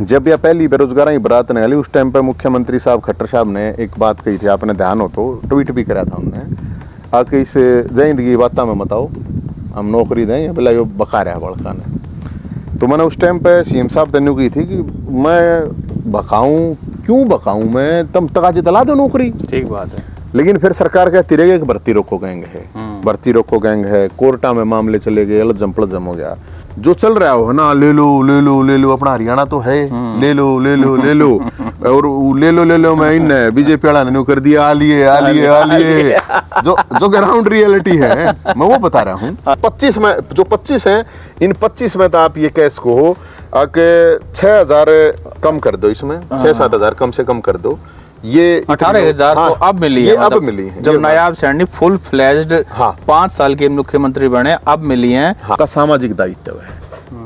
जब यह पहली बेरोजगारी बारात निकली उस टाइम पे मुख्यमंत्री साहब खट्टर साहब ने एक बात कही थी, आपने ध्यान हो तो ट्वीट भी करा था उन्होंने, आके इस जिंदगी बातें में बताओ हम नौकरी दें बोला यो बका रहा बड़का ने। तो मैंने उस टाइम पे सीएम साहब तेनू की थी कि मैं बकाऊं क्यों बकाऊं, मैं तम तक आज दिला दो नौकरी। ठीक बात है। लेकिन फिर सरकार कहती रही कि भर्ती रोको गैंग है, भर्ती रोको गैंग है, कोर्टा में मामले चले गए, अलग जम हो गया। जो चल रहा हो ना, ले लो ले लो ले लो, अपना हरियाणा तो है, ले लो ले लो ले लो, और ले लो मैं इन बीजेपी वाला ने कर दिया, आलिए आलिए आलिए, जो ग्राउंड रियलिटी है मैं वो बता रहा हूँ। 25 में जो 25 है, इन 25 में तो आप ये कैस को हो आके 6000 कम कर दो, इसमें 6-7 हजार कम से कम कर दो, ये 18,000 तो अब मिली है, अब मिली है। जब नायाब सैनी फुल फ्लेज्ड 5 साल के मुख्यमंत्री बने अब मिली है। का सामाजिक दायित्व है,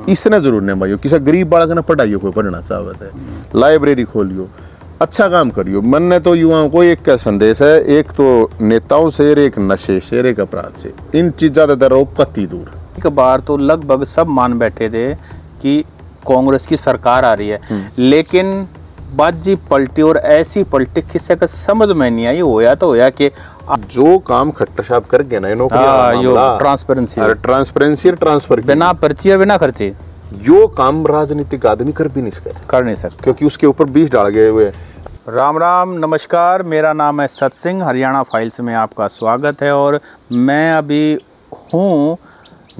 इसने जरूर नहीं भाई, किसी गरीब बालक ने पढ़ाइयो कोई पढ़ना चाहता है, लाइब्रेरी खोलियो, अच्छा काम करियो। मन ने तो युवाओं को एक का संदेश है, एक तो नेताओं से, एक नशे से, एक अपराध से, इन चीज़ों से रहो कति दूर। एक बार तो लगभग सब मान बैठे थे कि कांग्रेस की सरकार आ रही है, लेकिन बाजी पलटी और ऐसी पलटी किसी का समझ में नहीं आई। होया तो होया कि जो काम खट्टर साहब कर गए ना, ट्रांसपेरेंसी ट्रांसफर बिना पर्ची और बिना खर्चे, यो काम राजनीतिक आदमी कर भी नहीं सकता क्योंकि उसके ऊपर 20 डाल गए हुए। राम राम नमस्कार, मेरा नाम है सत सिंह, हरियाणा फाइल्स में आपका स्वागत है। और मैं अभी हूँ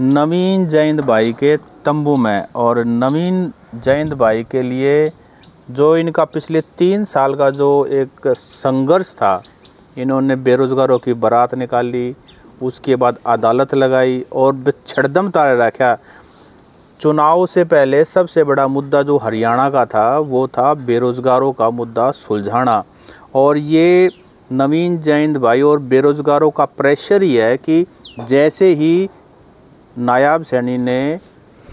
नवीन जयंत भाई के तंबू में, और नवीन जयंत भाई के लिए जो इनका पिछले 3 साल का जो एक संघर्ष था, इन्होंने बेरोजगारों की बारात निकाली, उसके बाद अदालत लगाई और बिछड़दम तारे रखा। चुनाव से पहले सबसे बड़ा मुद्दा जो हरियाणा का था वो था बेरोजगारों का मुद्दा सुलझाना, और ये नवीन जयंत भाई और बेरोजगारों का प्रेशर ही है कि जैसे ही नायाब सैनी ने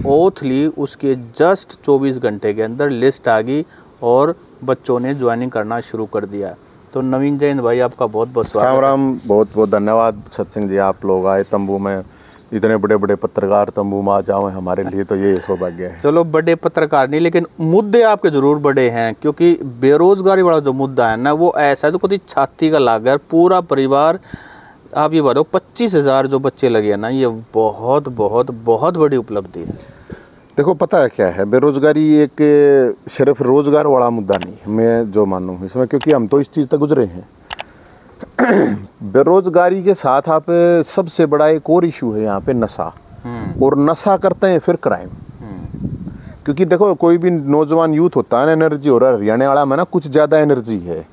ओथ ली उसके जस्ट 24 घंटे के अंदर लिस्ट आ गई और बच्चों ने ज्वाइनिंग करना शुरू कर दिया। तो नवीन जयंत भाई आपका बहुत बहुत स्वागत। राम राम, बहुत बहुत धन्यवाद सत्संग जी, आप लोग आए तंबू में, इतने बड़े बड़े पत्रकार तंबू में आ जाओ, हमारे लिए तो ये सौभाग्य है। चलो बड़े पत्रकार नहीं, लेकिन मुद्दे आपके जरूर बड़े हैं, क्योंकि बेरोजगारी वाला जो मुद्दा है ना वो ऐसा है तो खुद छाती का लागर पूरा परिवार। आप ये बताओ 25,000 जो बच्चे लगे हैं ना, ये बहुत बहुत बहुत बड़ी उपलब्धि है। देखो पता है क्या है, बेरोजगारी एक सिर्फ रोजगार वाला मुद्दा नहीं है, मैं जो मानूँ इसमें, क्योंकि हम तो इस चीज़ तक गुजरे हैं। बेरोजगारी के साथ आप सबसे बड़ा एक और इशू है यहाँ पे नशा, और नशा करते हैं फिर क्राइम। क्योंकि देखो कोई भी नौजवान यूथ होता है ना, एनर्जी हो रहा है हरियाणा वाला में ना, कुछ ज़्यादा एनर्जी है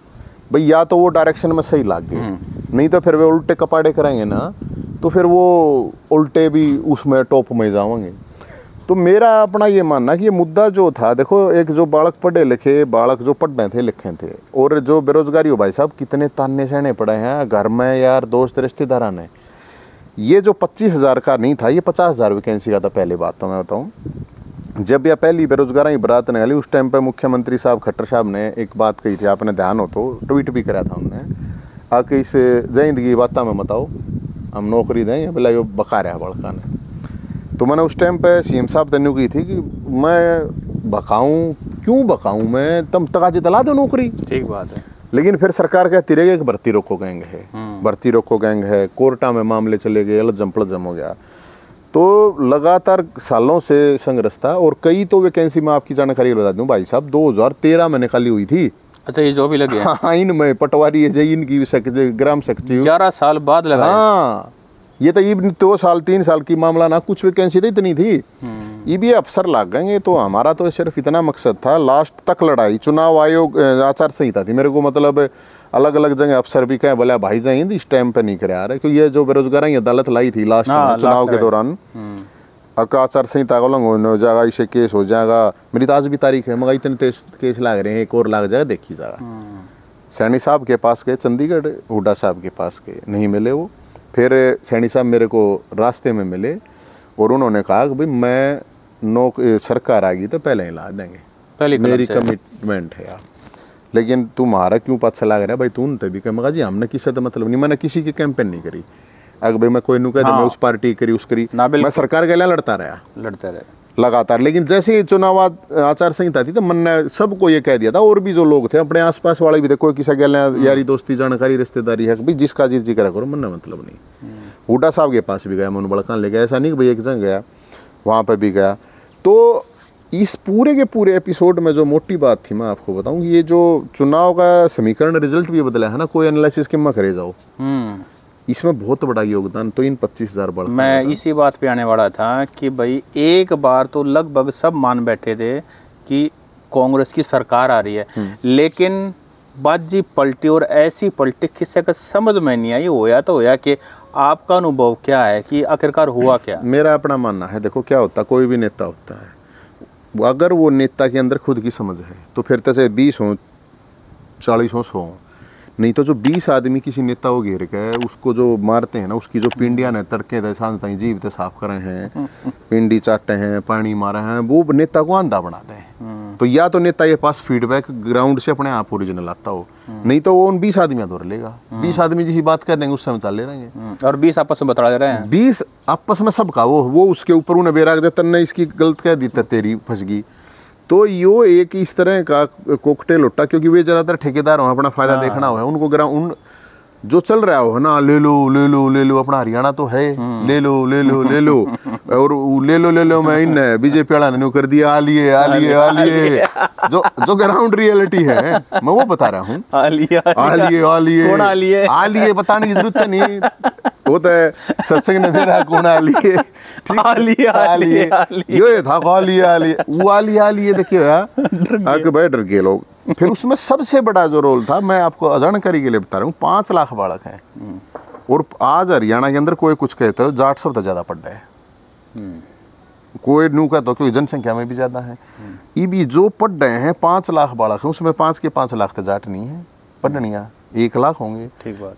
भाई, या तो वो डायरेक्शन में सही लाग गए, नहीं तो फिर वे उल्टे कपाड़े करेंगे ना, तो फिर वो उल्टे भी उसमें टॉप में जाएंगे। तो मेरा अपना ये मानना कि ये मुद्दा जो था, देखो एक जो बालक पढ़े लिखे, बालक जो पढ़ रहे थे लिखे थे, और जो बेरोजगारी हो भाई साहब, कितने ताने सहने पड़े हैं घर में यार, दोस्त रिश्तेदार ने। ये जो 25,000 का नहीं था, ये 50,000 वैकेंसी का था। पहले बात तो मैं बताऊँ, जब यह पहली बेरोजगारी बारात निकली उस टाइम पे मुख्यमंत्री साहब खट्टर साहब ने एक बात कही थी, आपने ध्यान हो तो ट्वीट भी करा था उन्होंने, आके इस जिंदगी बातें में बताओ हम नौकरी दें बोला यो बका रहा बड़का ने। तो मैंने उस टाइम पे सीएम साहब तेनू की थी कि मैं बकाऊं क्यों बकाऊं, मैं तम तक आज दिला दो नौकरी। ठीक बात है। लेकिन फिर सरकार कहती रही कि भर्ती रोको गैंग है, भर्ती रोको गैंग है, कोर्टा में मामले चले गए, अलग जम हो गया। तो लगातार सालों से संघर्ष था, और कई तो वैकेंसी में आपकी जानकारी बता दूं भाई साहब, 2013 में निकाली हुई थी। अच्छा, ये जो भी लगे हाँ, इनमें पटवारी इनकी ग्राम सेक्रेटरी 11 साल बाद लगा। हाँ, ये तो ये 2 साल 3 साल की मामला ना, कुछ वैकेंसी तो इतनी थी, ये भी अफसर लग गए। तो हमारा तो सिर्फ इतना मकसद था, लास्ट तक लड़ाई, चुनाव आयोग आचार संहिता थी मेरे को, मतलब अलग अलग जगह अफसर भी कहे बोला भाई जाए इस टाइम पे नहीं करे आ रहे, क्योंकि ये जो बेरोजगारी अदालत लाई थी लास्ट चुनाव के दौरान, आचार संहिता का उल्लंघन हो जाएगा, इसे केस हो जाएगा। मेरी तो आज भी तारीख है, मगर इतने केस लाग रहे हैं, एक और लाग जाएगा देखी जाएगा। सैनी साहब के पास गए, चंडीगढ़ हुड्डा साहब के पास गए, नहीं मिले वो। फिर सैनी साहब मेरे को रास्ते में मिले और उन्होंने कहा कि भाई मैं सरकार आ गई तो पहले ही ला देंगे, पहले मेरी कमिटमेंट है आप, लेकिन तुम्हारा क्यों पाछा लग रहा है भाई, तू तभी कह मगा जी हमने किसी तो मतलब नहीं, मैंने किसी की कैंपेन नहीं करी। अगर भाई मैं कोई नु कह मैं उस पार्टी करी उस करी, मैं सरकार के लिए लड़ता रहा। लगातार। लेकिन जैसे ही चुनाव आचार संहिता थी तो मन ने सबको ये कह दिया था, और भी जो लोग थे अपने आसपास वाले भी थे, कोई किसी के यारी दोस्ती जानकारी रिश्तेदारी है भाई जिसका जी करा करो, मन ने मतलब नहीं। हुड्डा साहब के पास भी गया, मन बड़कान ले गया, ऐसा नहीं कि भाई एक जगह गया वहाँ पर भी गया। तो इस पूरे के पूरे एपिसोड में जो मोटी बात थी मैं आपको बताऊं, ये जो चुनाव का समीकरण रिजल्ट भी बदला है ना, कोई एनालिसिस के में करे जाओ, इसमें बहुत बड़ा योगदान तो इन 25,000 बढ़। मैं इसी बात पे आने वाला था कि भाई एक बार तो लगभग सब मान बैठे थे कि कांग्रेस की सरकार आ रही है, लेकिन बाजी पलटी और ऐसी पलटी किसी का समझ में नहीं आई। होया तो होया कि आपका अनुभव क्या है कि आखिरकार हुआ क्या? मेरा अपना मानना है, देखो क्या होता, कोई भी नेता होता है, अगर वो नेता के अंदर खुद की समझ है तो फिर तैसे 20 हो 40 हो 100, नहीं तो जो 20 आदमी किसी नेता को घेर के उसको जो मारते हैं ना, उसकी जो पिंडियां ने तड़के शांत जीव ते साफ करे हैं, पिंडी चाटे हैं, पानी मारे हैं, वो नेता को अंधा बनाते हैं। तो या तो नेता ये पास फीडबैक ग्राउंड से अपने आप ओरिजिनल आता हो, नहीं तो वो उन 20 आदमी दौड़ लेगा। 20 आदमी जिसी बात कर देंगे उससे हम चल ले रहेंगे, और 20 आपस में बता रहे हैं, 20 आपस में सबका वो उसके ऊपर उन्हें बेराग देता नहीं, इसकी गलत कह दी तेरी फंस गई। तो यो एक इस तरह का कोकटेल उठा, क्योंकि वे ज़्यादातर ठेकेदार हो, अपना फायदा देखना हो है उनको, ग्राउंड जो चल रहा हो ना, ले लो ले लो ले लो, अपना हरियाणा तो है, ले लो ले लो ले लो, और ले लो मैं इन बीजेपी वाला ने कर दिया, आलिए आलिए आलिए, जो ग्राउंड रियलिटी है मैं वो बता रहा हूँ। आलिए आलिए आलिए बताने की जरूरत नहीं, वो तो सत्संग ने मेरा कौन आलिए, आलिए आलिए ये था आलिए आलिए, वो आलिए आलिए देखिए आके भाई डर गए लोग। फिर उसमें सबसे बड़ा जो रोल था, मैं आपको जानकारी के लिए बता रहा हूँ, 5 लाख बालक हैं, और आज हरियाणा के अंदर कोई कुछ कहते हो जाट सब तो ज्यादा पड़ रहा है, कोई नू का तो क्योंकि जनसंख्या में भी ज्यादा है। ये भी जो पढ़ रहे हैं 5 लाख बालक हैं, उसमें 5 के 5 लाख तो जाट नहीं है, पढ़निया 1 लाख होंगे,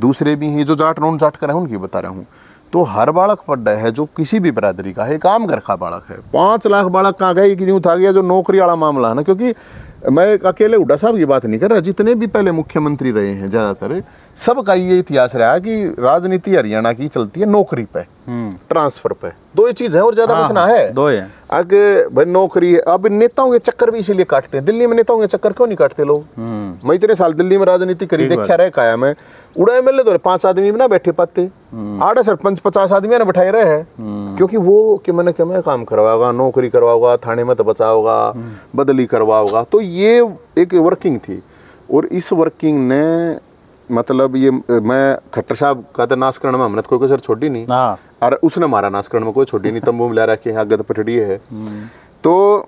दूसरे भी हैं जो जाट नॉन जाट कर रहे हैं उनकी बता रहा हूँ। तो हर बालक पढ़ रहा है जो किसी भी बरादरी का है, काम घर का बालक है। 5 लाख बालक कहाँ गए कि न्यू था गया जो नौकरी वाला मामला है ना, क्योंकि मैं अकेले हुड्डा साहब की बात नहीं कर रहा, जितने भी पहले मुख्यमंत्री रहे हैं ज्यादातर सबका ये इतिहास रहा है कि राजनीति हरियाणा की चलती है नौकरी पे, ट्रांसफर पे, 2 ही चीज है और ज्यादा कुछ ना है। 2 है आगे भाई नौकरी है। अब नेताओं के चक्कर भी इसीलिए काटते हैं, दिल्ली में नेताओं के चक्कर क्यों नहीं काटते लोग? मैं इतने साल दिल्ली में राजनीति करी, देखा रहे काया मैं, उड़ा MLA तो 5 आदमी भी ना बैठे पाते, 8 सरपंच 50 आदमी ना बैठाए रहे हैं, क्योंकि वो कि मैंने क्या मैं काम करवाओगा, नौकरी करवाओगा, थाने में तो बचाओगा, बदली करवाओगा। तो ये एक वर्किंग थी, और इस वर्किंग ने मतलब ये मैं खट्टर साहब का तो नाशकरण में हमने कोई कसर छोड़ी नहीं, और उसने हमारा नाशकरण में कोई छोड़ी नहीं, तंबू में ला रखे हैं, आगे तो पटड़ी है। तो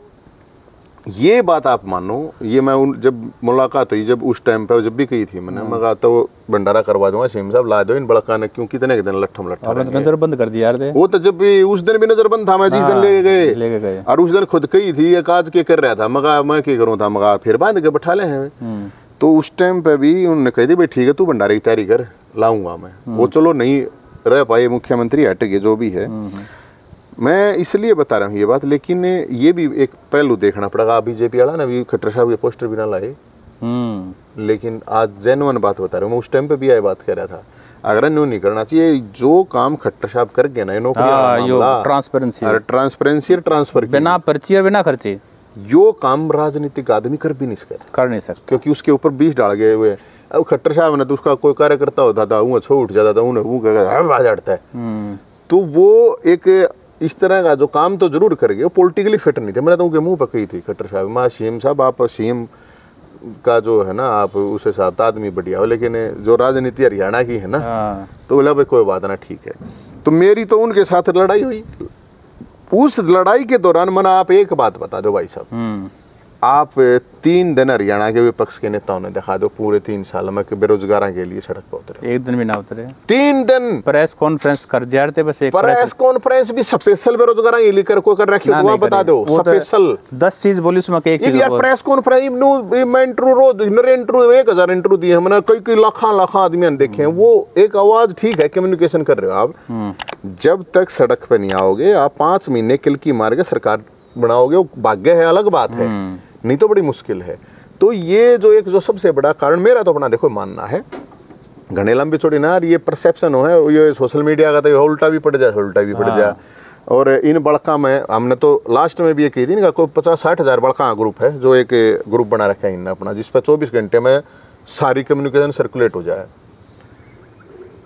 ये बात आप मानो, ये मैं जब मुलाकात हुई जब उस टाइम पे जब भी कही थी मैंने, मैं कहा तो भंडारा करवा दूंगा, सीएम साहब ला दो इन बड़का ने, क्यों कितने दिन लट्ठम लट्ठा नजर बंद कर दिया यार। वो तो जब भी उस दिन भी नजर बंद था, मैं जिस दिन लेके गए और उस दिन खुद कही थी एक आज के कर रहा था, मगा मैं क्या करूँ था, मगा फिर बांध के बैठा ले हैं। तो उस टाइम पे भी उन्होंने कही थी भाई ठीक है तू भंडारे की तैयारी कर, लाऊंगा मैं। वो चलो नहीं रह पाए, मुख्यमंत्री हट गए, जो भी है। मैं इसलिए बता रहा हूँ ये बात, लेकिन ये भी एक पहलू देखना पड़ेगा। बीजेपी वाला ना भी खट्टर साहब के पोस्टर भी ना लाए, लेकिन आज जेन्युइन बात बता रहा हूँ, मैं उस टाइम पे भी यह बात कह रहा था, अगर न्यू नहीं करना चाहिए जो काम खट्टर साहब कर गए ना, नौकरी ट्रांसपेरेंसी ट्रांसफर बिना पर्ची और बिना खर्चे, यो काम राजनीतिक आदमी कर भी नहीं सकता, क्योंकि उसके ऊपर 20 डाल गए हुए। अब खट्टर साहब ने तो उसका कोई कार्यकर्ता होता था वो छो उठ जाता था, उन्हें बाज हटता है। तो वो एक इस तरह का जो काम तो जरूर कर गए, पॉलिटिकली फिट नहीं थे। मैंने तो उनके मुंह पर कही थी खट्टर साहब, माँ सीएम साहब आप सीएम का जो है ना आप उस हिसाब से आदमी बढ़िया हो, लेकिन जो राजनीति हरियाणा की है ना, तो बोला भाई कोई बात ना ठीक है। तो मेरी तो उनके साथ लड़ाई हुई। उस लड़ाई के दौरान मैंने आप एक बात बता दो भाई साहब, आप 3 दिन हरियाणा के विपक्ष के नेताओं ने दिखा दो पूरे 3 साल में कि बेरोजगारों के लिए सड़क पर उतरे, एक दिन भी ना उतरे। 3 दिन प्रेस कॉन्फ्रेंस कर दिया थे, बस एक प्रेस कॉन्फ्रेंस भी स्पेशल बेरोजगारों के लिए कर कोई कर रखी हो, बता दो स्पेशल 10 चीज बोली उसमें एक चीज यार। प्रेस कॉन्फ्रेंस मैं इंटरव्यू रोज 1000 इंटरव्यू दिए मैंने, कई लाखों आदमी ने देखे हैं। वो एक आवाज ठीक है, कम्युनिकेशन कर रहे हो आप, जब तक सड़क पे नहीं आओगे आप 5 महीने किलकी मार के सरकार बनाओगे, वो भाग्य है, अलग बात है, नहीं तो बड़ी मुश्किल है। तो ये जो एक जो सबसे बड़ा कारण मेरा तो अपना देखो मानना है, घने लंबी छोड़ी ना ये परसेप्शन हो है, ये सोशल मीडिया का तो उल्टा भी पड़ जाए, उल्टा भी पड़ जाए। और इन बड़का में हमने तो लास्ट में भी ये कही थी ना, कोई 50-60 हज़ार बड़का ग्रुप है जो एक ग्रुप बना रखा है इनने अपना, जिस पर 24 घंटे में सारी कम्युनिकेशन सर्कुलेट हो जाए।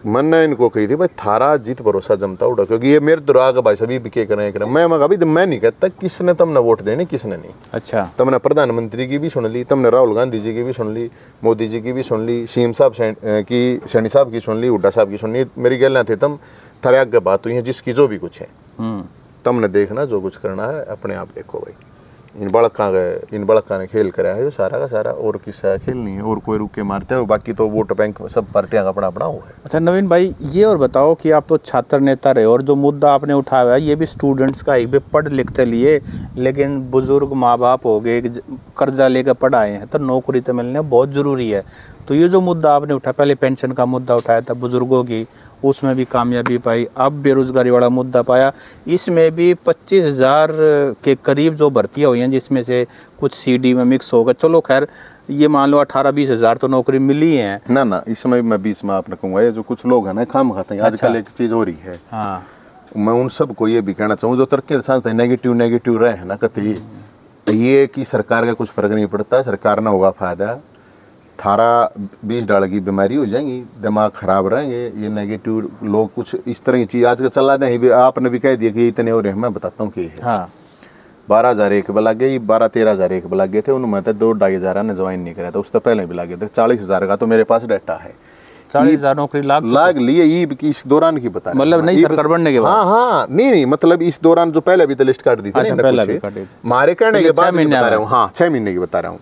मैंने इनको कही थी भाई थारा जीत भरोसा जमता उड़ा, क्योंकि ये मेरे तो आगे भाई सभी बिके करें मैं अभी मैं नहीं कहता किसने तुमने वोट देने किसने नहीं। अच्छा, तुमने प्रधानमंत्री की भी सुन ली, तुमने राहुल गांधी जी की भी सुन ली, मोदी जी की भी सुन ली, सीएम साहब की, सैनी साहब की सुन ली, हुड्डा साहब की सुन ली, मेरी गल थे तुम थारे आगे बात हुई है जिसकी जो भी कुछ है तुमने देखना, जो कुछ करना है अपने आप देखो भाई। इन बड़का ने खेल करा है जो सारा का सारा, और किस्सा खेल नहीं है, और कोई रुक के मारते हैं, बाकी तो वोट बैंक सब पार्टियां का अपना अपना हुआ है। अच्छा नवीन भाई, ये और बताओ कि आप तो छात्र नेता रहे और जो मुद्दा आपने उठाया है ये भी स्टूडेंट्स का ही, भी पढ़ लिखते लिए लेकिन बुजुर्ग माँ बाप हो गए, कर्जा लेकर पढ़ाए हैं, तो नौकरी तो मिलना बहुत ज़रूरी है। तो ये जो मुद्दा आपने उठाया, पहले पेंशन का मुद्दा उठाया था बुजुर्गों की, उसमें भी कामयाबी पाई, अब बेरोजगारी वाला मुद्दा पाया, इसमें भी 25,000 के करीब जो भर्तियाँ हुई हैं जिसमें से कुछ सीडी में मिक्स होगा। चलो खैर ये मान लो 18-20 हज़ार तो नौकरी मिली है ना, इसमें मैं बीच में आपने कहूँगा, ये जो कुछ लोग हैं ना खाम खाते हैं आजकल। एक चीज़ हो रही है, हाँ, मैं उन सबको ये भी कहना चाहूँ जो तरक्की के साथ नेगेटिव रहे हैं ना, कतई ये कि सरकार का कुछ फर्क नहीं पड़ता, सरकार ना होगा फायदा, थारा 20 डाल की बीमारी हो जाएंगी, दिमाग खराब रहेंगे, ये नेगेटिव लोग कुछ इस तरह की चीज़ आजकल चला दें। आपने भी कह दिया कि इतने हो रहे हैं, मैं बताता हूँ कि है। हाँ, 12,000 एक भी लग गए, 12-13,000 एक भी लग गए थे, उनमें तो 2-2.5 हज़ार ने ज्वाइन नहीं करा था, उससे पहले भी लगे थे। 40,000 का तो मेरे पास डाटा है, 40,000 नौकरी लाग लिए ईब की इस दौरान की बता, मतलब नहीं सरकार बनने के बाद। हाँ, नहीं मतलब इस दौरान जो पहले भी तो लिस्ट काट दी थी, मारे कहने के बाद बता रहा हूँ। हाँ, 6 महीने की बता रहा हूँ।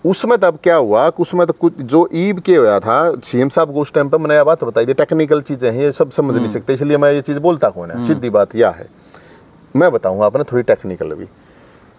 उसमें तब क्या हुआ, उसमें तो कुछ जो ईब के हुआ था, सीएम साहब को उस टाइम पर मैंने यह बात बताई थी, टेक्निकल चीज़ें हैं ये सब समझ नहीं सकते, इसलिए मैं ये चीज़ बोलता कौन है, सीधी बात यह है। मैं बताऊंगा आपने थोड़ी टेक्निकल भी।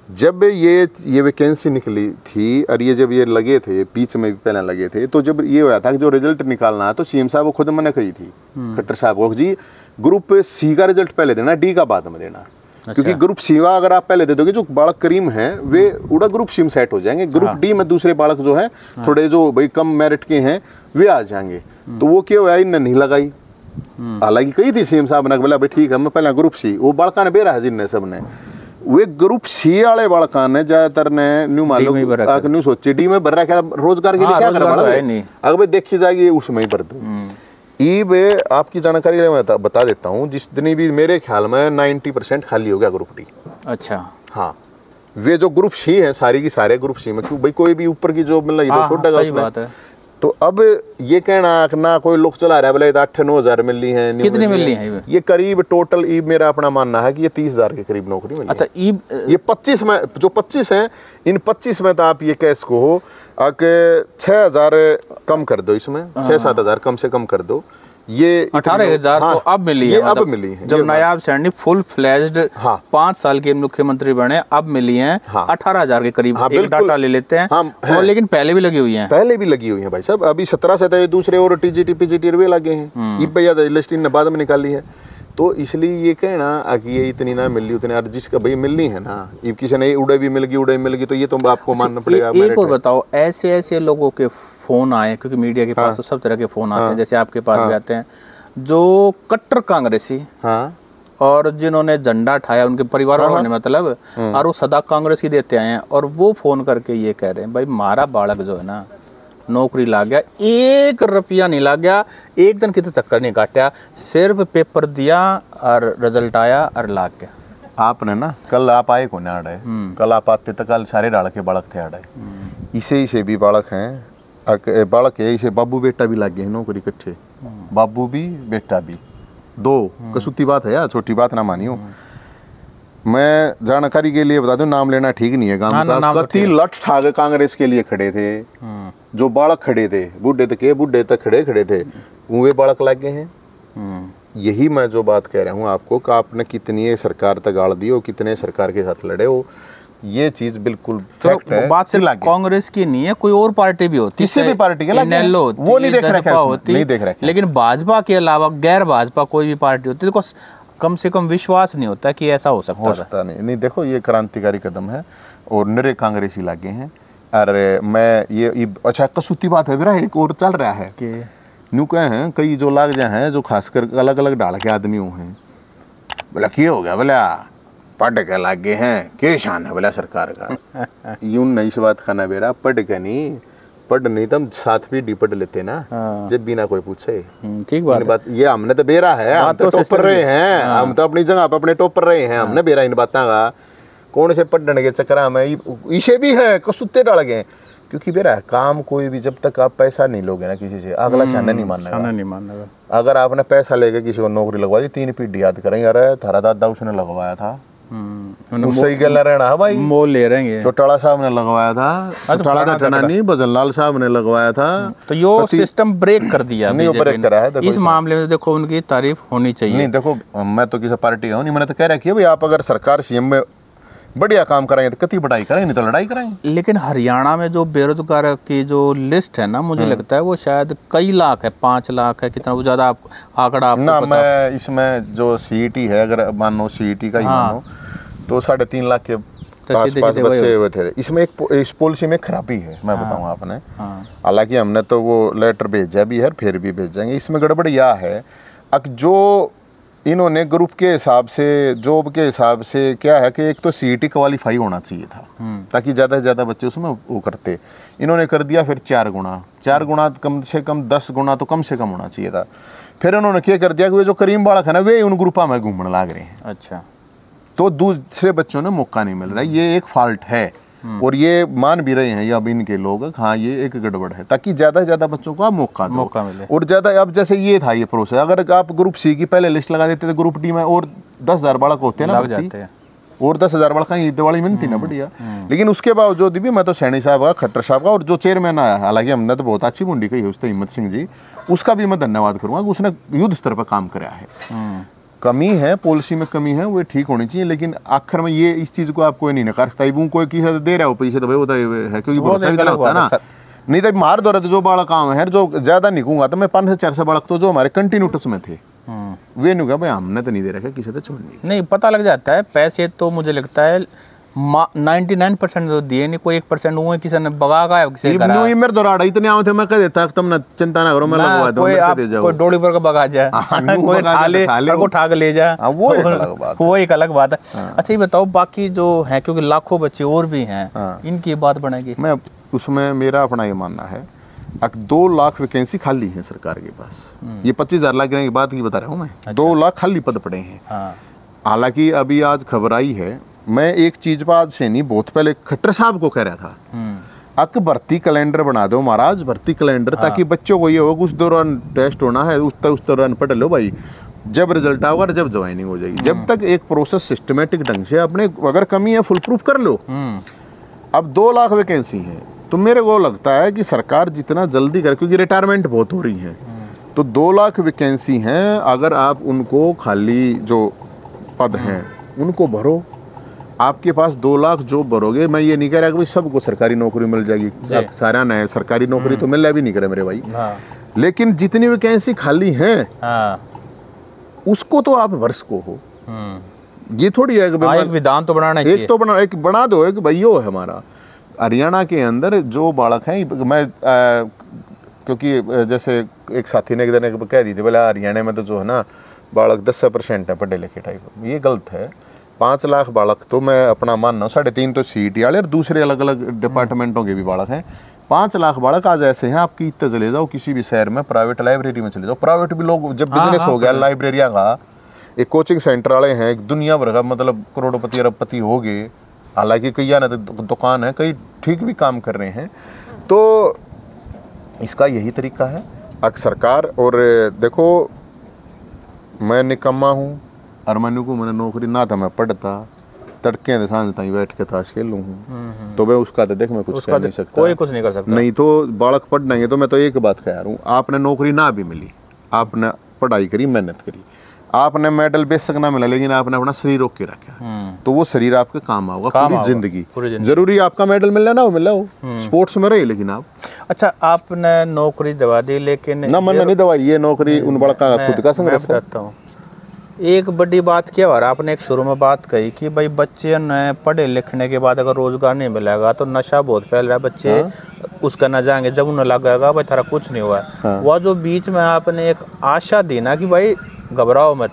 जब ये वैकेंसी निकली थी और ये जब ये लगे थे, बीच में भी पहले लगे थे, तो जब ये हुआ था कि जो रिजल्ट निकालना है, तो सीएम साहब को खुद मैंने कही थी, खट्टर साहब को, जी ग्रुप सी का रिजल्ट पहले देना, डी का बाद में देना। अच्छा। क्योंकि ग्रुप सी का अगर आप पहले दे दोगे, जो बालक करीम है वे उड़ा ग्रुप सी में सेट हो जाएंगे, ग्रुप डी में दूसरे बालक जो है थोड़े जो भाई कम मेरिट के हैं वे आ जाएंगे। तो वो क्या हुआ, इनने नहीं लगाई, हालांकि कही थी सीएम साहब ने, बोला भाई ठीक है मैं पहले ग्रुप सी, वो बालका ने बेरा है जिनने सब ने, वे ग्रुप सी वाले बालका ने ज्यादातर ने न्यू मालूम न्यू सोचे डी में भर रखा, रोजगार के लिए क्या करना, अगर भाई देखी जाएगी उसमें ही भर दो। ईब आपकी जानकारी मैं बता देता हूँ, जिस दिन भी मेरे ख्याल में 90% खाली हो गया ग्रुप डी। अच्छा, हाँ, वे जो ग्रुप सी है सारी की सारे ग्रुप सी में, क्यों भाई कोई भी ऊपर की जो मतलब ये छोटा सही बात है। तो अब ये कहना ना कोई लोग चला रहा है बोले 8-9 हज़ार मिल रही है, कितनी मिल रही है, ये करीब टोटल ईब मेरा अपना मानना है कि ये 30,000 के करीब नौकरी मिली। अच्छा, ईब ये 25 में, जो 25 हैं, इन 25 में तो आप ये कैस को हो कि 6,000 कम कर दो, इसमें 6-7 हज़ार कम से कम कर दो, ये 18,000 तो अब मिली है, अब मिली है। जब नायाब सैनी फुल फ्लैश्ड 5 साल के मुख्यमंत्री बने, अब मिली हैं 18,000 के करीब। एक डाटा ले लेते हैं। और लेकिन पहले भी लगी हुई हैं, पहले भी लगी हुई हैं भाई साहब, अभी 17 से तो दूसरे और टीजीटी पीजीटी वे लगे हैं, ये भैया लिस्ट इन बाद में निकाली है। तो इसलिए ये कहना कि ये इतनी ना मिल रही उतनी, और जिसका भाई मिलनी है ना, ये किसी ने उड़े भी मिल गई, तो ये तो आपको मानना पड़ेगा। एक और बताओ, ऐसे लोगों के फोन आए, क्योंकि मीडिया के पास तो सब तरह के फोन आते हैं, जैसे आपके पास भी आते हैं, जो कट्टर कांग्रेसी और जिन्होंने झंडा उठाया उनके परिवार वालों ने, मतलब और वो सदा कांग्रेस ही देते आए हैं, और वो फोन करके ये कह रहे हैं भाई हमारा बालक जो है ना नौकरी लाग गया, 1 रुपया नहीं लाग गया, एक दिन की तो चक्कर नहीं काटा, सिर्फ पेपर दिया और रिजल्ट आया और लाग गया। आपने ना कल आप आए को ना आड़े, कल आप आते तो कल सारे डाल के बालक थे आड़े, इसे भी बालक हैं, बालक है इसे बाबू बेटा भी लग गए हैं नौकरी इकट्ठे, बाबू भी बेटा भी, 2 कसूती बात है यार, छोटी बात ना मानियो। मैं जानकारी के लिए बता दूं, नाम लेना ठीक नहीं है, गांव का कति लठ ठाक कांग्रेस के लिए खड़े थे, जो बालक खड़े थे, बूढ़े तक खड़े थे, वे बालक लग गए हैं। यही मैं जो बात कह रहा हूँ आपको कि आपने कितनी सरकार तक गाड़ दी हो, कितने सरकार के साथ लड़े हो, ये चीज बिल्कुल फैक्ट है। बात सिर्फ कांग्रेस की नहीं है, कोई और पार्टी भी होती, किसी भी पार्टी के होती, वो नहीं देख रहा, लेकिन भाजपा के अलावा गैर भाजपा कोई भी पार्टी होती, देखो कम से कम विश्वास नहीं होता कि ऐसा हो सकता नहीं। देखो ये क्रांतिकारी कदम है और निरे कांग्रेसी लागे हैं। अरे मैं ये अच्छा कसूती बात है मेरा, एक और चल रहा है कि न्यू कहे हैं कई जो लाग जाए हैं, जो खासकर अलग अलग डाल के आदमी हैं, बोला क्या हो गया, बोला पढ़ के लागे हैं, क्या शान है बोला सरकार का। यूं नहीं इस बात खाना बेरा, पढ़ के नहीं, पढ़ नहीं तो हम साथ भी डी पढ़ लेते ना, जब बिना कोई पूछे। ठीक बात, ये हमने तो बेरा है, हम तो टॉपर रहे हैं, हम तो अपनी जगह पर अपने टॉपर रहे हैं, हमने बेरा इन बातों का कौन से पढ़ने के चक्कर में इसे भी है कसुत्ते डाल गए। क्योंकि बेरा काम कोई भी जब तक आप पैसा नहीं लोगे ना किसी से, अगला शाना नहीं मानना। अगर आपने पैसा लेके किसी को नौकरी लगवा दी, 3 पीढ़ी याद करेंगे, अरे थारा दादा उसने लगवाया था, सही गल रहना है भाई, मोल ले रहे हैं। चौटाला साहब ने लगवाया था, चौटाला का ठना नहीं, भजनलाल साहब ने लगवाया था। तो यो सिस्टम ब्रेक कर दिया, नहीं ब्रेक करा है। इस मामले में देखो उनकी तारीफ होनी चाहिए। नहीं देखो, मैं तो किसी पार्टी का हूँ नहीं, मैंने तो कह रहा कि भाई आप अगर सरकार सीएम में बढ़िया काम कराएंगे तो कति बढ़ाई करेंगे, नहीं तो लड़ाई कराएंगे। लेकिन हरियाणा में जो बेरोजगार की जो लिस्ट है ना, मुझे लगता है वो शायद कई लाख है, 5 लाख है, कितना वो ज्यादा आप आंकड़ा आपको ना। मैं इसमें जो सीईटी है, अगर मानो सीईटी का ही मानो तो 3.5 लाख के आसपास बच्चे हुए थे। इसमें इस पॉलिसी में खराबी है, मैं बताऊँ आपने। हालांकि हमने तो वो लेटर भेजा भी है, फिर भी भेजेंगे। इसमें गड़बड़ यह है जो इन्होंने ग्रुप के हिसाब से, जॉब के हिसाब से क्या है कि एक तो सीईटी क्वालिफाई होना चाहिए था ताकि ज़्यादा से ज़्यादा बच्चे उसमें वो करते। इन्होंने कर दिया फिर 4 गुना, कम से कम 10 गुना तो कम से कम होना चाहिए था। फिर उन्होंने क्या कर दिया कि वे जो करीम बालक है ना, वे उन ग्रुपा में घूमने लग रहे हैं। अच्छा, तो दूसरे बच्चों ने मौका नहीं मिल रहा है, ये एक फॉल्ट है। और ये मान भी रहे हैं या अब इनके लोग, हाँ ये एक गड़बड़ है, ताकि ज्यादा से ज्यादा बच्चों को आप मौका मिले। और ज्यादा अब जैसे ये था ये प्रोसेस, अगर आप ग्रुप सी की पहले लिस्ट लगा देते थे, ग्रुप डी में और 10,000 बालक होते हैं ना, और 10,000 बालक की दिवाली मिलती ना बढ़िया। लेकिन उसके बावजूद भी मैं तो सैनी साहब का, खट्टर साहब का, और जो चेयरमैन आया, हालांकि हमने तो बहुत अच्छी मुंडी कही है उसने, हिम्मत सिंह जी, उसका भी मैं धन्यवाद करूंगा कि उसने युद्ध स्तर पर काम कराया है। कमी है, पॉलिसी में कमी है, वो ठीक होनी चाहिए। लेकिन आखिर में ये इस चीज को आप कोई नहीं नकार सकता। कोई किसी दे रहा हो पैसे तो भाई होता है, क्योंकि भरोसा भी गलत होता है ना। नहीं तो मार दो रहे जो बालक काम है, जो ज्यादा निकूंगा तो मैं 5 से 4 बालक तो जो हमारे कंटिन्यू टच में थे, वे नहीं भाई हमने तो नहीं दे रखा, किसी तो छोड़ नहीं, पता लग जाता है। पैसे तो मुझे लगता है 99% तो दिए नहीं, कोई 1% हुए किसी ने बगा का किसी का नहीं। मेरे दौरान इतने आवे थे, मैं कह देता तुम ना चिंता ना करो, मैं लगवा दूंगा, दे जाओ। कोई डोली पर का बगा जाए, कोई ठाले को ठाक ले जा, वो एक अलग बात है। अच्छा ये बताओ, बाकी जो है, क्योंकि लाखों बच्चे और भी हैं, इनकी बात बनेगी। मैं उसमें मेरा अपना ये मानना है, 2 लाख वैकेंसी खाली है सरकार के पास। ये 25,000 लाख की बात नहीं बता रहा हूँ मैं, 2 लाख खाली पद पड़े हैं। हालांकि अभी आज खबर आई है, मैं एक चीज पर आज से नहीं, बहुत पहले खट्टर साहब को कह रहा था, भर्ती कैलेंडर बना दो महाराज, भर्ती कैलेंडर, ताकि बच्चों को ये हो उस दौरान टेस्ट होना है, उस दौरान पढ़ लो भाई, जब रिजल्ट आओगा जब ज्वाइनिंग हो जाएगी। जब तक एक प्रोसेस सिस्टमेटिक ढंग से अपने, अगर कमी है फुल प्रूफ कर लो। अब 2 लाख वैकेंसी है, तो मेरे को लगता है कि सरकार जितना जल्दी करे, क्योंकि रिटायरमेंट बहुत हो रही है, तो 2 लाख वैकेंसी हैं, अगर आप उनको खाली जो पद हैं उनको भरो। आपके पास 2 लाख जो भरोगे, मैं ये नहीं कह रहा कि भाई सबको सरकारी नौकरी मिल जाएगी, सारा नया सरकारी नौकरी तो मिल भी नहीं करे मेरे भाई, लेकिन जितनी वैकेंसी खाली हैं उसको तो आप वर्ष को हो। ये थोड़ी है कि एक विधान तो बनाना चाहिए, एक बना दो, एक भाई यो है हमारा हरियाणा के अंदर जो बालक हैं। मैं क्योंकि जैसे एक साथी ने एक दिन कह दी थी, बोला हरियाणा में तो जो है ना बालक 10% है पढ़े लिखे टाइप, ये गलत है। 5 लाख बालक तो मैं अपना मानना हूँ, 3.5 तो सीईटी वाले और दूसरे अलग अलग डिपार्टमेंटों के भी बालक हैं। 5 लाख बालक आज ऐसे हैं, आपकी इतने चले जाओ किसी भी शहर में, प्राइवेट लाइब्रेरी में चले जाओ, प्राइवेट भी लोग जब बिजनेस हो गया लाइब्रेरिया का, एक कोचिंग सेंटर वाले हैं, एक दुनिया भर का मतलब करोड़पति अरबपति हो गए। हालांकि कई ना दुकान है, कई ठीक भी काम कर रहे हैं। तो इसका यही तरीका है सरकार। और देखो मैं निकम्मा हूँ, अरमानू को मैंने नौकरी ना था, मैं पढ़ता तड़के सांझ ताई बैठ के ताश खेल लूँ, तो मैं उसका तो देख मैं कुछ कर नहीं सकता, कोई कुछ नहीं कर सकता। नहीं तो बालक पढ़ देंगे। तो मैं तो एक बात कह रहा हूँ, आपने नौकरी ना भी मिली, आपने पढ़ाई करी, मेहनत करी, आपने मेडल बेशक ना मिला, लेकिन आपने अपना शरीर रोक के रखा, तो वो शरीर आपके काम आएगा पूरी जिंदगी। जरूरी आपका मेडल मिलना ना हो, मिला हो, स्पोर्ट्स में रहे लेकिन आप। अच्छा आपने नौकरी दवा दी, लेकिन ना मैंने नहीं दवाई, ये नौकरी उन बड़ा का खुद का संघर्ष है। एक बड़ी बात क्या हो रहा है, आपने एक शुरू में बात कही कि भाई बच्चे ने पढ़े लिखने के बाद अगर रोजगार नहीं मिलेगा तो नशा बहुत फैल रहा है, बच्चे उसका न जाएंगे, जब उन्हें लगेगा भाई थारा कुछ नहीं हुआ है। वह जो बीच में आपने एक आशा दी ना कि भाई घबराओ मत,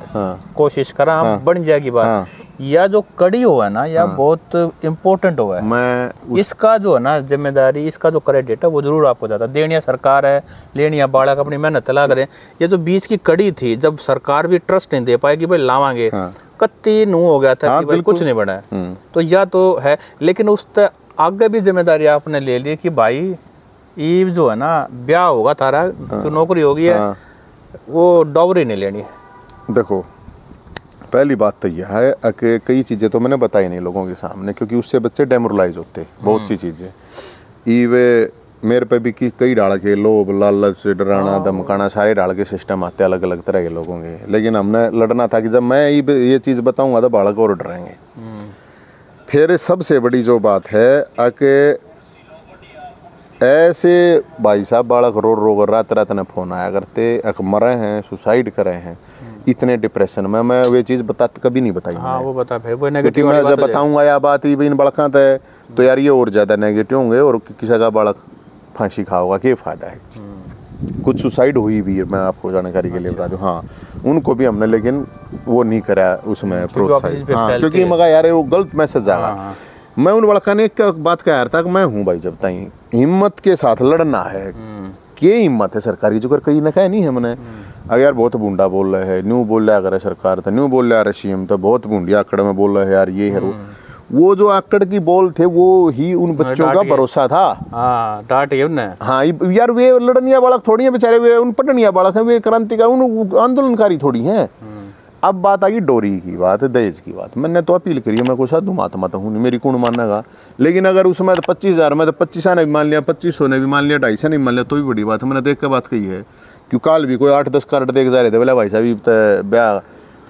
कोशिश करा, हम बन जाएगी बात। या जो कड़ी हो है ना, या बहुत इम्पोर्टेंट हो है, मैं इसका जो है ना जिम्मेदारी, इसका जो क्रेडिट है वो जरूर आपको जाता है। देनिया सरकार है, लेनिया बालक अपनी मेहनत ला करें। ये जो बीच की कड़ी थी, जब सरकार भी ट्रस्ट नहीं दे पाएगी भाई लावांगे, कत्ती नू हो गया था कि भाई कुछ नहीं बना है, तो या तो है। लेकिन उस आगे भी जिम्मेदारी आपने ले ली कि भाई ये जो है ना ब्याह होगा तारा, तो नौकरी होगी है, वो डॉवरी नहीं लेनी है। देखो पहली बात तो यह है कि कई चीज़ें तो मैंने बताई नहीं लोगों के सामने, क्योंकि उससे बच्चे डेमोरलाइज होते बहुत सी चीज़ें। ईवे मेरे पे भी कई डाल के लोभ लालच डराना धमकाना सारे डाल के सिस्टम आते अलग अलग तरह के लोगों के। लेकिन हमने लड़ना था कि जब मैं ये चीज़ बताऊंगा तो बालक और डरेंगे। फिर सबसे बड़ी जो बात है कि ऐसे भाई साहब बालक रो रो कर रात रात ने फोन आया करते, मरे हैं, सुसाइड करे हैं, इतने डिप्रेशन में। मैं वे चीज़ कभी नहीं बताई। हाँ, वो बता भाई, वो नेगेटिव मैं जब बताऊंगा या बात ही इन बड़का तो यार ये और ज़्यादा नेगेटिव होंगे और किसी का बालक फांसी खाओगा, क्या फ़ायदा है। कुछ सुसाइड हुई भी है, मैं आपको जानकारी के लिए बता दूँ। हाँ, उनको भी हमने लेकिन वो नहीं करा उसमें प्रोत्साहित। हाँ, क्योंकि मगर यार वो गलत मैसेज आगा। मैं उन बड़का ने एक बात कहा था कि मैं हूँ भाई, जब तक हिम्मत के साथ लड़ना है, क्या हिम्मत है सरकारी जो कर कहीं ना कहीं नहीं है। मैंने अगर यार बहुत बूंडा बोल रहे हैं, न्यू बोल रहा है सरकार तो न्यू बोल रहा है सीएम तो बहुत बूंदी आकड़ में बोल रहे हैं यार ये है वो जो आकड़ की बोल थे वो ही उन बच्चों का भरोसा था। डांट है उन्हें। हाँ यार वे लड़निया बालक थोड़ी है बेचारे, वे उन पटनिया बालक हैं, वे क्रांतिकारी उन आंदोलनकारी थोड़ी हैं। अब बात आई डोरी की बात, दहेज की बात। मैंने तो अपील करी है, मैं कोई साधु महात्मा तो हूँ नहीं, मेरी कौन मानेगा। लेकिन अगर उसमें तो 25,000 में तो 25 ने भी मान लिया, 2500 ने भी मान लिया, 250 ने भी मान लिया, तो भी बड़ी बात है। मैंने देख के बात कही है। क्यों काल भी कोई 8-10 कार्ड देख जा रहे थे, बोला भाई साहब ब्याह,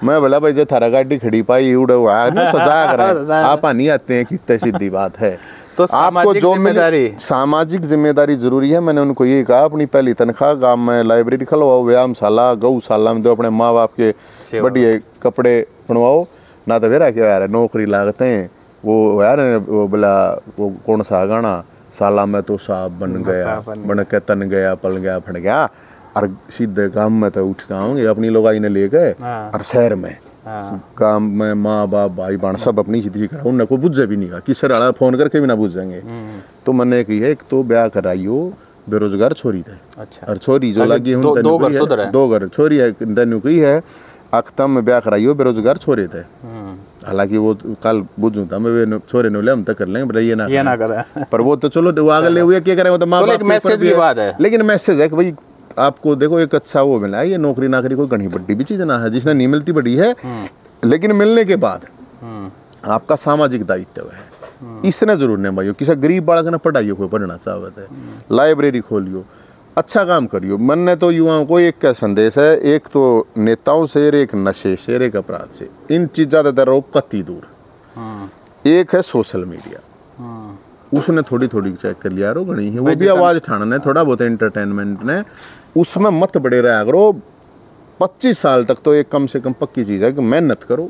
मैं बोला भाई जो थारा गाड़ी खड़ी पाई उड़ सजाया करें आप नहीं आते हैं, कितनी सीधी बात है। तो आपको जो जिम्मेदारी, सामाजिक जिम्मेदारी जरूरी है। मैंने उनको ये कहा अपनी पहली तनख्वाह गांव में लाइब्रेरी खुलवाओ, व्यायामशाला गौशाला में दो, अपने माँ बाप के बढ़िया कपड़े बनवाओ, ना तो फिर क्या यार नौकरी लागते हैं वो यार वो बोला वो कौन सा गाना, साला में तो साहब बन गया, बन के तन गया, पल गया, फट गया, और सीधे गांव में तो उठ जाओगे अपनी लोग आई ने ले गए, और शहर में काम में माँ बाप भाई बहन सब अपनी सीधी करा, उन्हें को बुझे भी नहीं कहा, किसी वाला फोन करके भी ना बुझेंगे। तो मैंने की है एक तो ब्याह कराइयो बेरोजगार छोरी थे। अच्छा। और छोरी जो लगी दो घर छोरी है तनु की है, अख्तम में ब्याह कराइयो बेरोजगार छोरे थे। हालांकि वो कल बुझू था मैं छोरे ने हम तक कर लेंगे ये ना करे, पर वो तो चलो वो आगे ले हुए क्या करें, वो तो माँ बाप मैसेज की बात है। लेकिन मैसेज है कि भाई आपको देखो एक अच्छा वो मिला है, ये नौकरी नाकरी कोई घनी बड़ी भी चीज ना है, जिसने नहीं मिलती बड़ी है, लेकिन मिलने के बाद आपका सामाजिक दायित्व है, इसने जरूर नहीं भाई। किसी गरीब बालक ने पढ़ाइयो, कोई पढ़ना चाहते है, लाइब्रेरी खोलियो, अच्छा काम करियो। मन ने तो युवाओं को एक का संदेश है, एक तो नेताओं से, एक नशे से, एक अपराध से, इन चीज ज्यादातर रहो कति दूर। एक है सोशल मीडिया, उसने थोड़ी थोड़ी चेक कर लिया रो गणी है, वो भी आवाज ठाना थोड़ा बहुत एंटरटेनमेंट ने, उसमें मत बड़े रहा करो। 25 साल तक तो एक कम से कम पक्की चीज है कि मेहनत करो,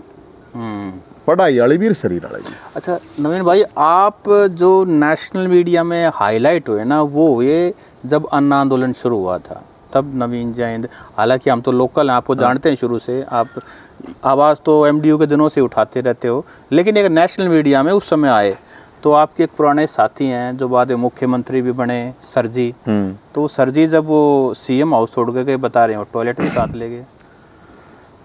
पढ़ाई वाली भी शरीर वाली भी। अच्छा नवीन भाई, आप जो नेशनल मीडिया में हाईलाइट हुए ना, वो हुए जब अन्ना आंदोलन शुरू हुआ था, तब नवीन जैन, हालांकि हम तो लोकल हैं, आपको जानते हैं शुरू से, आप आवाज़ तो एमडीयू के दिनों से उठाते रहते हो, लेकिन एक नेशनल मीडिया में उस समय आए तो आपके एक पुराने साथी हैं जो बाद में मुख्यमंत्री भी बने, सरजी। तो सरजी जब वो सीएम हाउस छोड़ के गए, बता रहे हैं वो टॉयलेट भी साथ ले गए।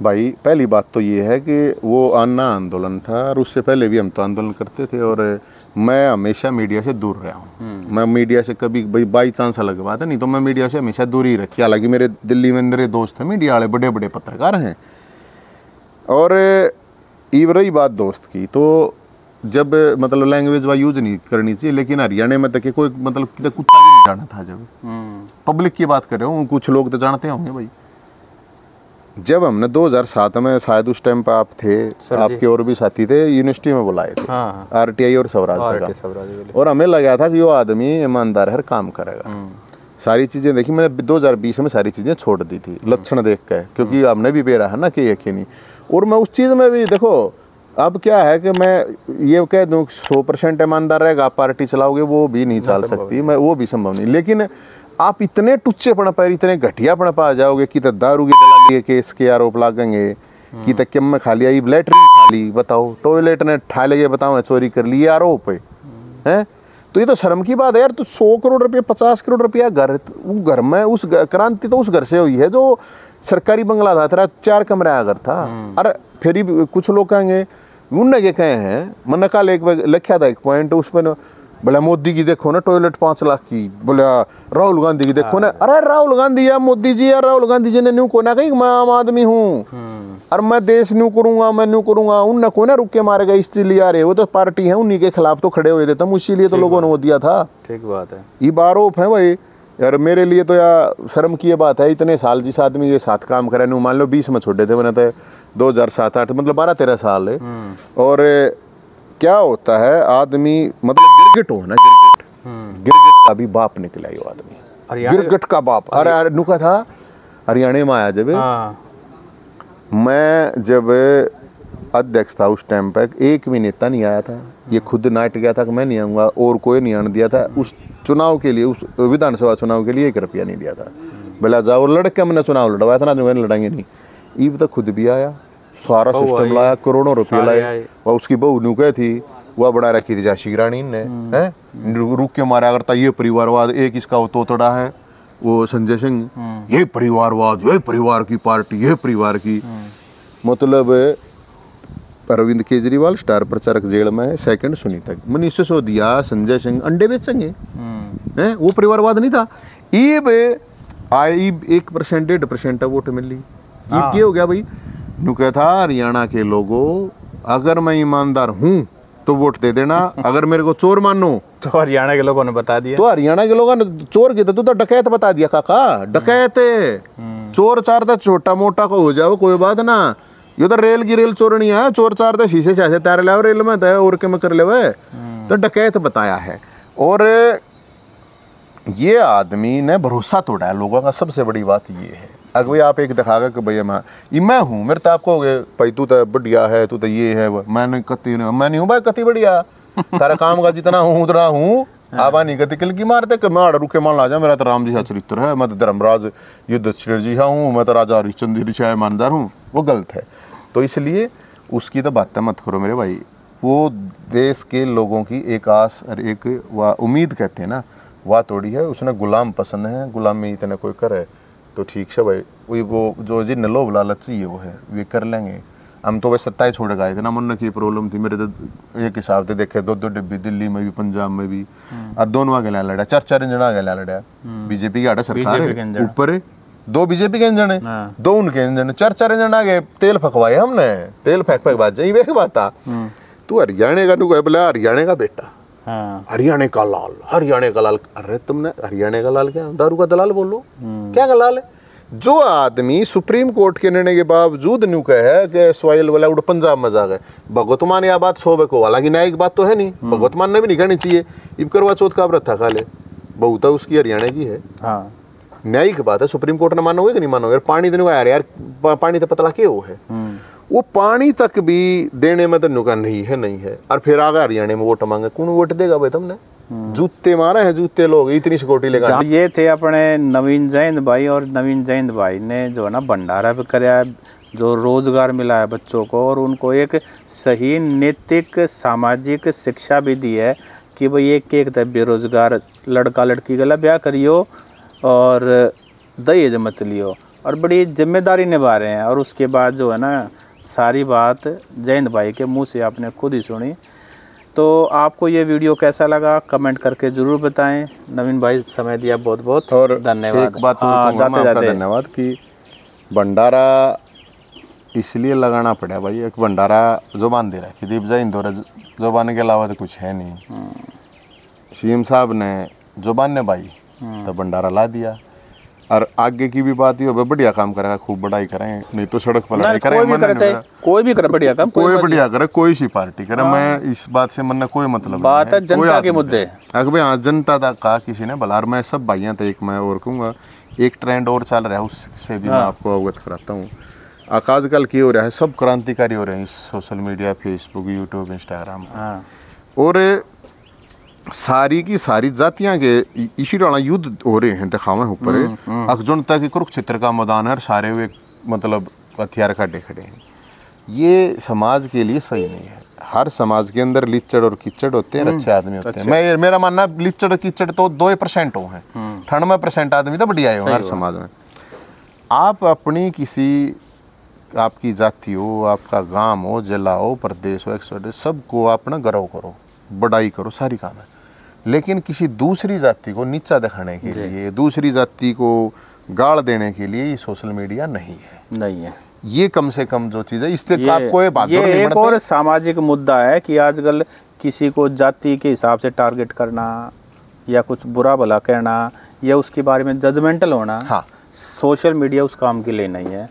भाई पहली बात तो ये है कि वो अन्ना आंदोलन था, और उससे पहले भी हम तो आंदोलन करते थे, और मैं हमेशा मीडिया से दूर रहा हूँ। मैं मीडिया से कभी बाई चांस अलग बात है, नहीं तो मैं मीडिया से हमेशा दूर ही रखी। हालांकि मेरे दिल्ली में मेरे दोस्त हैं मीडिया वाले, बड़े बड़े पत्रकार हैं। और ये रही बात दोस्त की, तो जब मतलब लैंग्वेज वा यूज नहीं करनी चाहिए, लेकिन हरियाणा में तक कोई मतलब कुत्ता भी नहीं जाना था। जब पब्लिक की बात कर रहा हूँ, कुछ लोग तो जानते होंगे भाई। जब हमने 2007 में, शायद उस टाइम पर आप थे, आपके और भी साथी थे, यूनिवर्सिटी में बुलाए थे, आरटीआई और स्वराज का, और हमें लगा था कि वो आदमी ईमानदार है, काम करेगा। सारी चीज़ें देखी मैंने 2020 में, सारी चीज़ें छोड़ दी थी लक्षण देख के, क्योंकि हमने भी बेरा है ना कि यकीनी। और मैं उस चीज़ में भी देखो, अब क्या है कि मैं ये कह दूं 100% ईमानदार रहेगा आप पार्टी चलाओगे, वो भी नहीं चल सकती, मैं वो भी संभव नहीं। लेकिन आप इतने टुच्चेपन पर, इतने घटियापन पर आ जाओगे कि तो दारू की दलाली के केस के आरोप लागेंगे कि तो किम में खा लिया, ये लैटरिन खा ली, बताओ टॉयलेट ने ठा लगे, बताओ चोरी कर ली, ये आरोप है हैं? तो ये तो शर्म की बात है यार। तो 100 करोड़ रुपया 50 करोड़ रुपया घर में, उस क्रांति तो उस घर से हुई है जो सरकारी बंगला था, तेरा 4 कमरा घर था। अरे फिर भी कुछ लोग कहेंगे उनने के कहे हैं, मैंने कल एक लिखा था एक पॉइंट उस पर, बोला मोदी की देखो ना टॉयलेट 5 लाख की, बोला राहुल गांधी की देखो ना। अरे राहुल गांधी या मोदी जी या राहुल गांधी जी ने न्यू को ना कही मैं आम आदमी हूँ और मैं देश न्यू करूंगा, मैं न्यू करूंगा, उनने को ना रुक के मारे गए इसलिए आ रहे, वो तो पार्टी है, उन्हीं के खिलाफ तो खड़े हुए थे तुम, इसीलिए तो लोगों ने वो दिया था। ठीक बात है, ये आरोप है भाई यार। मेरे लिए तो यार शर्म की ये बात है, इतने साल जिस आदमी के साथ काम करे, न्यू मान लो 20 में छोड़े थे, मैंने तो 2007-8 मतलब 12-13 साल है। और क्या होता है आदमी, मतलब गिरगिट हो ना, गिरगिट का भी बाप निकला ये आदमी, गिरगिट का बाप। अरे नुका था हरियाणा में आया जब मैं, जब अध्यक्ष था उस टाइम पर, एक भी नेता नहीं आया था। ये खुद नाट गया था कि मैं नहीं आऊँगा और कोई नहीं आने दिया था उस चुनाव के लिए, उस विधानसभा चुनाव के लिए 1 रुपया नहीं दिया था। बोला जाओ लड़के, मैंने चुनाव लड़वाया था ना, जो मैंने लड़ाएंगे नहीं। ईब तो खुद भी आया, सारा सिस्टम लाया, करोड़ों रुपये लाए। और उसकी बहू नु कही थी, वह बड़ा रखी थी झांसी की रानी ने, रुक के मारा करता ये परिवारवाद। एक इसका वो तोतड़ा है वो संजय सिंह, ये परिवारवाद, ये परिवार की पार्टी, ये परिवार की, मतलब अरविंद केजरीवाल स्टार प्रचारक जेल में है, सेकंड सुनीता, मनीष सिसोदिया, संजय सिंह अंडे बेचेंगे हैं, वो परिवारवाद नहीं था। ये आई 1% 1.5% वोट मिली। ये क्या हो गया भाई? नु कहता हरियाणा के लोगों, अगर मैं ईमानदार हूँ तो वोट दे देना, अगर मेरे को चोर मानो तो हरियाणा के लोगों ने बता दिया। तो हरियाणा के लोगों ने चोर की, तू तो डकैत बता दिया काका, डकैत चोर चार तो छोटा मोटा को हो जाओ कोई बात ना, ये तो रेल की रेल चोरनी है, चोर चार तो शीशे से तैर ले रेल में तो और के में कर ले, तो डकैत बताया है। और ये आदमी ने भरोसा तोड़ा है लोगों का, सबसे बड़ी बात ये है। अगर भाई आप एक दिखागा कि भैया मैं हूँ, मेरे तो आपको भाई तू तो बढ़िया है, तू तो ये है, मैं नहीं हूँ भाई कति बढ़िया, तारा काम का जितना हूँ उतना हूँ, आबा नहीं कति किल की मारते कि मैं रुके मान ला जा, मेरा तो राम जी का चरित्र है, मैं तो धर्मराज युधिष्ठिर जी हूँ, मैं तो राजा हरिश्चंद्र जी ईमानदार हूँ, वो गलत है। तो इसलिए उसकी तो बातें मत करो मेरे भाई। वो देश के लोगों की एक आस और एक उम्मीद कहते हैं ना, वह तोड़ी है। उसने गुलाम पसंद है, गुलाम में इतना कोई करे तो ठीक है भाई, वही वो जो जिन लोभ लालच चाहिए वो है, वे कर लेंगे। हम तो वैसे सत्ता ही छोड़ गए थे ना, मन की प्रॉब्लम थी मेरे तो एक हिसाब से देखे 2-2 डिब्बी दिल्ली में भी पंजाब में भी, और दोनों आगे लड़ा 4-4 इंजन आगे लड़ा, बीजेपी की आड़ा सरकार ऊपर 2 बीजेपी के इंजन है, 2 उनके इंजन, 4-4 इंजन आगे तेल फकवाए हमने, तेल फेंक बात जाई वे बात था। तू हरियाणा का नु बोला हरियाणा का बेटा, हरियाणा का लाल, हरियाणा का लाल। अरे तुमने हरियाणा का लाल क्या, दारू का दलाल बोलो, क्या दलाल है? जो आदमी सुप्रीम कोर्ट के निर्णय के बावजूद न्यू कहे कि सॉइल वाला उड़ पंजाब में जा गए, भगवत मान यह बात 100 को, हालांकि न्यायिक बात तो है नहीं, भगवत मान ने भी नहीं करनी चाहिए। इब करवा चौथ का व्रत था खा ले, बहुत उसकी हरियाणा की है, न्यायिक बात है, सुप्रीम कोर्ट ने मानोगे कि नहीं मानोगे? पानी देने को यार पानी तो पतला क्या वो है, वो पानी तक भी देने में तो नुका नहीं है। और फिर आगे हरियाणा में वोट मांगे, कौन वोट देगा भाई? तुमने जूते मारे हैं, जूते लोग इतनी सिक्योरिटी लेगा। ये थे अपने नवीन जैन भाई, और नवीन जैन भाई ने जो है ना भंडारा भी कराया, जो रोजगार मिला है बच्चों को, और उनको एक सही नैतिक सामाजिक शिक्षा भी दी है कि भाई एक बेरोजगार लड़का लड़की गला ब्याह करियो और दहेज मत लियो, और बड़ी जिम्मेदारी निभा रहे हैं। और उसके बाद जो है ना सारी बात जयंत भाई के मुंह से आपने खुद ही सुनी। तो आपको ये वीडियो कैसा लगा कमेंट करके ज़रूर बताएं। नवीन भाई समय दिया बहुत बहुत और धन्यवाद। एक बात जाते धन्यवाद कि भंडारा इसलिए लगाना पड़ा भाई, एक भंडारा जुबान दे रहा है कि दीप जैन दो जुबान के अलावा तो कुछ है नहीं। सीएम साहब ने जुबान ने भाई तो भंडारा ला दिया, और आगे की भी बात ही बढ़िया काम करेगा, खूब बढ़ाई करें, नहीं तो सड़क पर लड़ाई करें, कोई भी करे बढ़िया काम, कोई बढ़िया करे, कोई सी पार्टी करे, मैं इस बात से मन कोई मतलब बात है जनता के मुद्दे। अगर भाई हाँ जनता का कहा किसी ने भला, मैं सब भाइयां थे, एक मैं और कहूँगा एक ट्रेंड और चल रहा है, उससे भी मैं आपको अवगत कराता हूँ। आजकल क्या हो रहा है, सब क्रांतिकारी हो रहे हैं social media, Facebook, YouTube, Instagram, और सारी की सारी जातियां के इसी वाला युद्ध हो रहे हैं दिखावे ऊपर अर्जुन तक कुरुक्षेत्र का मैदान है और सारे वे मतलब हथियार खड़े खड़े हैं। ये समाज के लिए सही नहीं है। हर समाज के अंदर लिच्चड़ और कीचड़ होते हैं, अच्छे आदमी होते हैं। मैं मेरा मानना लिच्चड़ और कीचड़ तो 2% हो हैं, 98% आदमी तो बढ़िया है हर समाज में। आप अपनी किसी आपकी जाति हो, आपका गांव हो, जिला हो, प्रदेश हो, सबको अपना गर्व करो, बड़ाई करो, सारी काम है। लेकिन किसी दूसरी जाति को नीचा दिखाने के लिए, दूसरी जाति को गाड़ देने के लिए ये सोशल मीडिया नहीं है। ये कम से कम जो चीज़ है इससे आपको ये एक और सामाजिक मुद्दा है कि आजकल किसी को जाति के हिसाब से टारगेट करना या कुछ बुरा भला कहना या उसके बारे में जजमेंटल होना, हाँ, सोशल मीडिया उस काम के लिए नहीं है।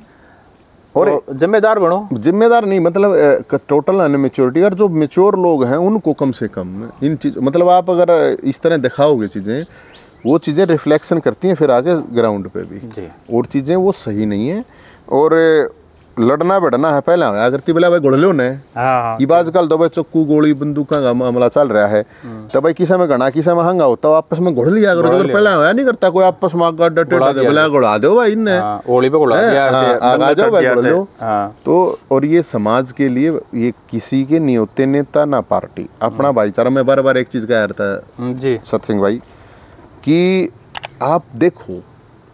और तो जिम्मेदार बनो, जिम्मेदार नहीं मतलब टोटल अनमेच्योरिटी। और जो मेच्योर लोग हैं उनको कम से कम इन चीज मतलब आप अगर इस तरह दिखाओगे चीज़ें, वो चीज़ें रिफ्लेक्शन करती हैं फिर आगे ग्राउंड पे भी जी। और चीज़ें वो सही नहीं है। और लड़ना बढ़ना है पहले करती बोला भाई गोड़ लो ने ये बात कल तो भाई चक्कू गोली बंदूक का मामला चल रहा है, तो भाई किसा में घना किसा में हंगा होता आपस में घोड़ लिया करो। अगर पहले होया नहीं करता कोई आपस में बोला गोड़ा दो भाई इनने ओली पे गोड़ा आ जाओ भाई गोड़ लो। तो और ये समाज के लिए ये किसी के नहीं होते नेता ना पार्टी, अपना भाईचारा। मैं बार बार एक चीज कह रहा था जी सत्सिंह भाई कि आप देखो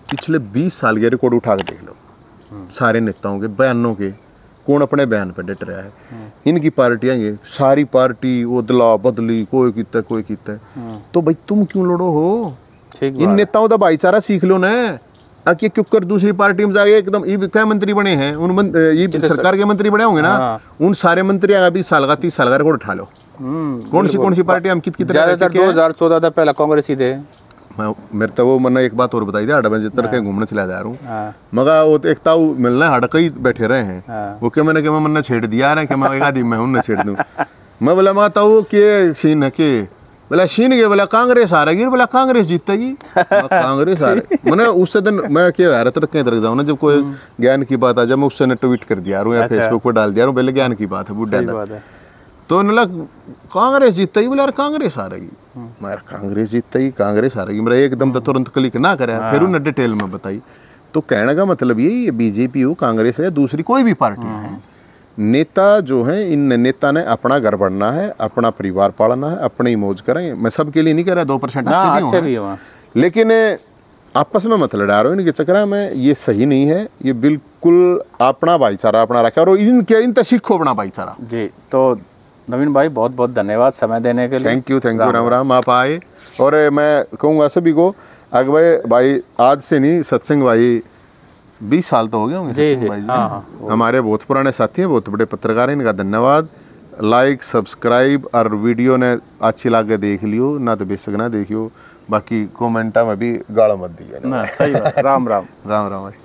पिछले 20 साल के रिकॉर्ड उठा के देख लो सारे नेताओं के बयानों के, कौन अपने बयान पे डट रहा है। इनकी पार्टियां ये सारी पार्टी उदला बदली, कोई कितना कोई कितना। तो भाई तुम क्यों लड़ो हो? इन नेताओं का भाईचारा सीख लो ना। आके क्यों कर दूसरी पार्टी में जाके एकदम ये क्या मंत्री बने हैं उन ये सरकार के मंत्री बने होंगे ना, उन सारे मंत्री का 20 साल का 30 साल का रिकॉर्ड उठा लो। कौन सी पार्टी हम कितनी 2014 था पहला कांग्रेस ही थे। मेरे तो वो मैंने एक बात और बताई थी, हड़ा मैं जितना कहीं घूमने चला जा रहा हूँ मगर वो एक ताऊ मिलना है हड़ा कई बैठे रहे हैं वो क्या मैंने कि मैं छेड़ दिया है कि मैं एक आदमी मैं उन्हें छेड़ दूँ। मैं बोला मैं ताऊ के सीन है के बोला शीन के बोला कांग्रेस आ रही, बोला कांग्रेस जीतेगी कांग्रेस आ रही। मैंने उससे दिन मैं क्या आ रहा था कहीं तरह जाऊँ ना जब कोई ज्ञान की बात आ जाए मैं उससे ट्वीट कर दिया या फेसबुक पर डाल दिया पहले ज्ञान की बात है बुढ़ा तो कांग्रेस जीतेगी, बोले यार कांग्रेस आ रही। मैं कांग्रेस जीतेगी कांग्रेस आ रही, मेरा एकदम तो तुरंत क्लिक ना करे फिर उन्हें डिटेल में बताई। तो कहने का मतलब यही बीजेपी हो कांग्रेस है या दूसरी कोई भी पार्टी है, नेता जो है इन नेता ने अपना घर बढ़ना है, अपना परिवार पालना है, अपनी मौज करें। मैं सबके लिए नहीं कह रहा 2% अच्छे भी हो, लेकिन आपस में मत लड़ा रहे हो इनके चक्कर में, ये सही नहीं है। ये बिल्कुल अपना भाईचारा अपना रखा और इन सीखो अपना भाईचारा जी। तो नवीन भाई बहुत बहुत धन्यवाद समय देने के लिए। थैंक यू राम राम आप आए। और मैं कहूँगा सभी को अगवे भाई आज से नहीं सत्संग भाई 20 साल तो हो गए होंगे सत्संग भाई जी। हमारे बहुत पुराने साथी हैं, बहुत बड़े पत्रकार हैं, इनका धन्यवाद। लाइक सब्सक्राइब और वीडियो ने अच्छी लागे देख लियो ना तो बेशक ना देखियो, बाकी कमेंटा में भी गाड़ा मत दिए। सही बात। राम राम राम राम भाई।